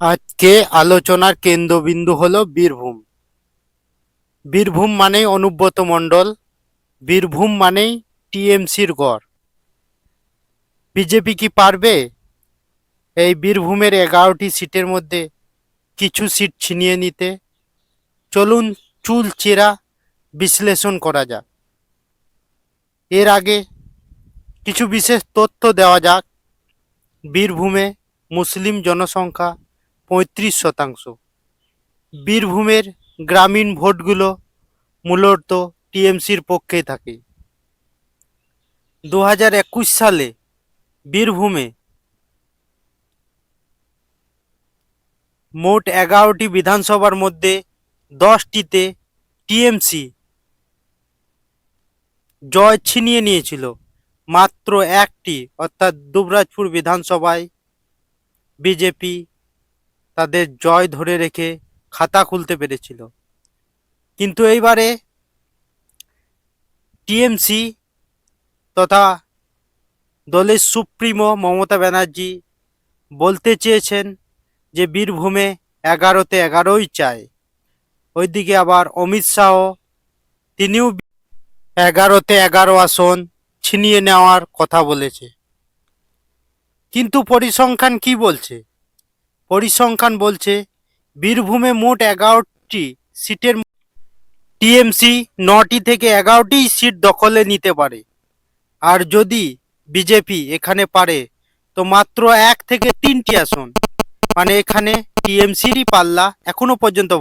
আজকে আলোচনার কেন্দ্রবিন্দু হলো বীরভূম। বীরভূম মানেই অনুব্রত মণ্ডল, বীরভূম মানেই টিএমসির গড়। বিজেপি কি পারবে এই বীরভূমের 11টি সিটের মধ্যে কিছু সিট ছিনিয়ে নিতে? চলুন চুল চেরা বিশ্লেষণ করা যাক। এর আগে কিছু বিশেষ তথ্য দেওয়া যাক। বীরভূমে মুসলিম জনসংখ্যা 35%। বীরভূমের গ্রামীণ ভোটগুলো মূলত টিএমসির পক্ষেই থাকে। 2021 সালে বীরভূমে মোট 11টি বিধানসভার মধ্যে 10টিতে টিএমসি জয় ছিনিয়ে নিয়েছিল। মাত্র একটি অর্থাৎ দুবরাজপুর বিধানসভায় বিজেপি তাদের জয় ধরে রেখে খাতা খুলতে পেরেছিল। কিন্তু এইবারে টিএমসি তথা দলের সুপ্রিমো মমতা ব্যানার্জি বলতে চেয়েছেন যে বীরভূমে 11তে 11ই চায়। ওইদিকে আবার অমিত শাহ তিনিও 11তে 11 আসন ছিনিয়ে নেওয়ার কথা বলেছে। কিন্তু পরিসংখ্যান কি বলছে? পরিসংখ্যান বলছে বীরভূমে মোট 11টি সিটের টিএমসি 9টি থেকে 11টি সিট দখলে নিতে পারে। আর যদি বিজেপি এখানে পারে তো মাত্র 1 থেকে 3টি আসন। মানে এখানে টিএমসিরই পাল্লা এখনো পর্যন্ত